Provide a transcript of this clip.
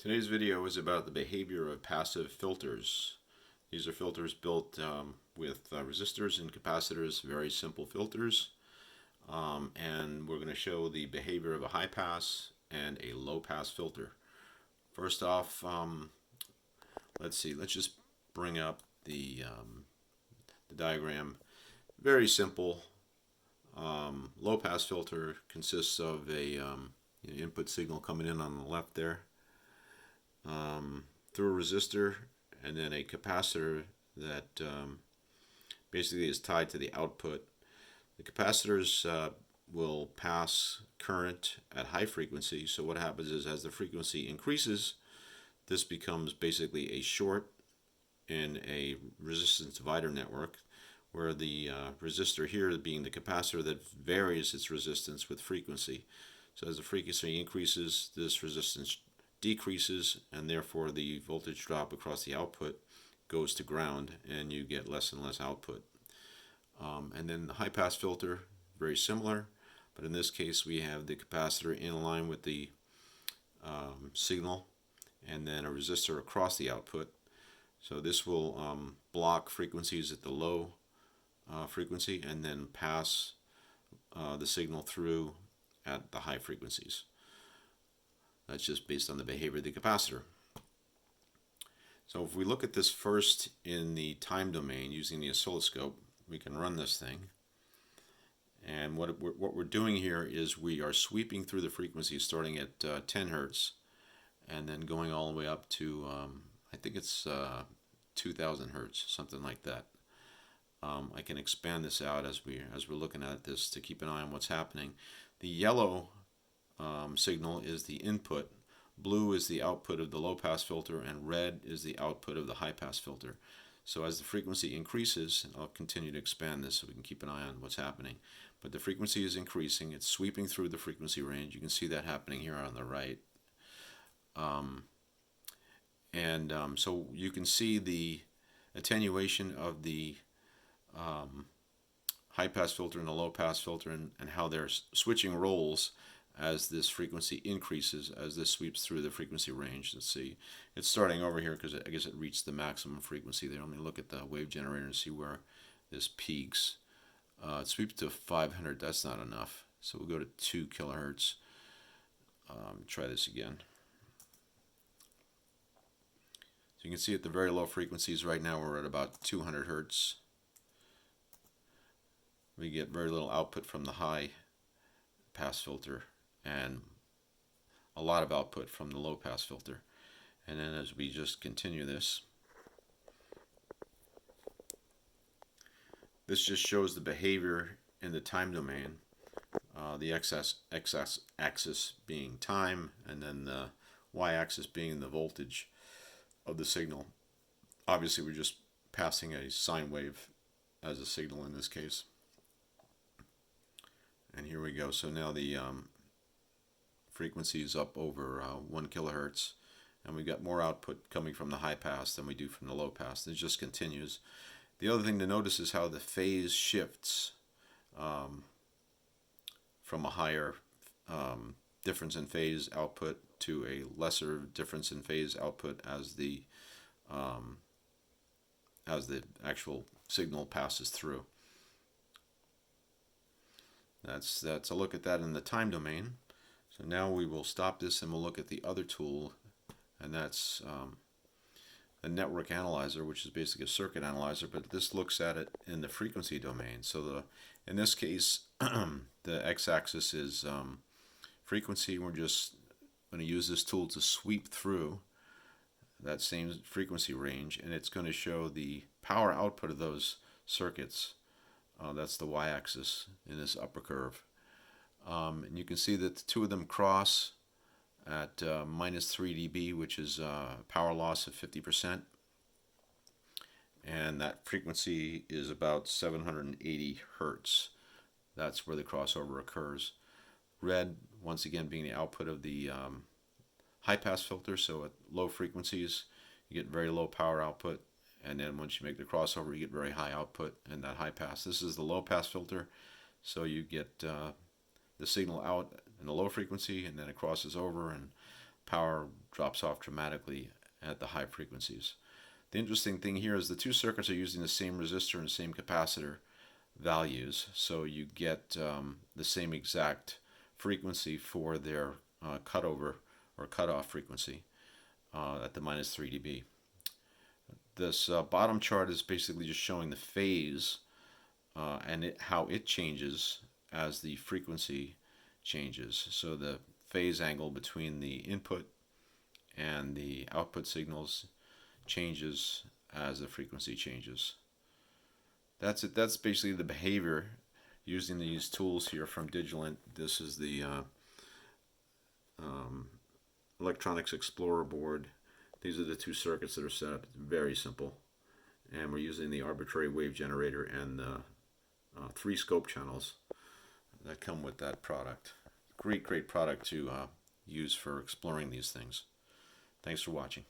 Today's video is about the behavior of passive filters. These are filters built with resistors and capacitors, very simple filters. And we're going to show the behavior of a high pass and a low pass filter. First off, let's just bring up the diagram. Very simple. Low pass filter consists of a input signal coming in on the left there, through a resistor, and then a capacitor that basically is tied to the output. The capacitors will pass current at high frequency, so what happens is as the frequency increases, this becomes basically a short in a resistance divider network, where the resistor here being the capacitor that varies its resistance with frequency. So as the frequency increases, this resistance decreases, and therefore the voltage drop across the output goes to ground, and you get less and less output. And then the high pass filter, very similar, but in this case we have the capacitor in line with the signal, and then a resistor across the output. So this will block frequencies at the low frequency and then pass the signal through at the high frequencies. That's just based on the behavior of the capacitor. So if we look at this first in the time domain using the oscilloscope, we can run this thing. And what we're doing here is we are sweeping through the frequencies starting at 10 hertz and then going all the way up to, I think it's 2000 hertz, something like that. I can expand this out as we're looking at this to keep an eye on what's happening. The yellow signal is the input, blue is the output of the low pass filter, and red is the output of the high pass filter. So as the frequency increases, and I'll continue to expand this so we can keep an eye on what's happening, but the frequency is increasing, it's sweeping through the frequency range. You can see that happening here on the right. So you can see the attenuation of the high pass filter and the low pass filter, and how they're switching roles as this frequency increases, as this sweeps through the frequency range. Let's see, it's starting over here because I guess it reached the maximum frequency there. Let me look at the wave generator and see where this peaks. It sweeps to 500, that's not enough, so we'll go to 2 kilohertz. Try this again. So you can see at the very low frequencies right now we're at about 200 hertz. We get very little output from the high pass filter and a lot of output from the low pass filter. And then as we just continue this just shows the behavior in the time domain, the x-axis being time, and then the y-axis being the voltage of the signal. Obviously we're just passing a sine wave as a signal in this case. And here we go. So now the frequency is up over 1 kilohertz, and we got more output coming from the high pass than we do from the low pass. It just continues. The other thing to notice is how the phase shifts from a higher difference in phase output to a lesser difference in phase output as the actual signal passes through. That's a look at that in the time domain. So now we will stop this and we'll look at the other tool, and that's a network analyzer, which is basically a circuit analyzer, but this looks at it in the frequency domain. So in this case the x-axis is frequency. We're just going to use this tool to sweep through that same frequency range, and it's going to show the power output of those circuits. That's the y-axis in this upper curve. And you can see that the two of them cross at minus 3 dB, which is power loss of 50%. And that frequency is about 780 hertz. That's where the crossover occurs. Red, once again, being the output of the high pass filter, so at low frequencies you get very low power output, and then once you make the crossover you get very high output in that high pass. This is the low pass filter, so you get the signal out in the low frequency, and then it crosses over, and power drops off dramatically at the high frequencies. The interesting thing here is the two circuits are using the same resistor and same capacitor values, so you get the same exact frequency for their cutover or cutoff frequency at the minus 3 dB. This bottom chart is basically just showing the phase and how it changes as the frequency changes. So the phase angle between the input and the output signals changes as the frequency changes. That's it. That's basically the behavior using these tools here from Digilent. This is the Electronics Explorer board. These are the two circuits that are set up. It's very simple. And we're using the arbitrary wave generator and the 3 scope channels that come with that product. Great product to use for exploring these things. Thanks for watching.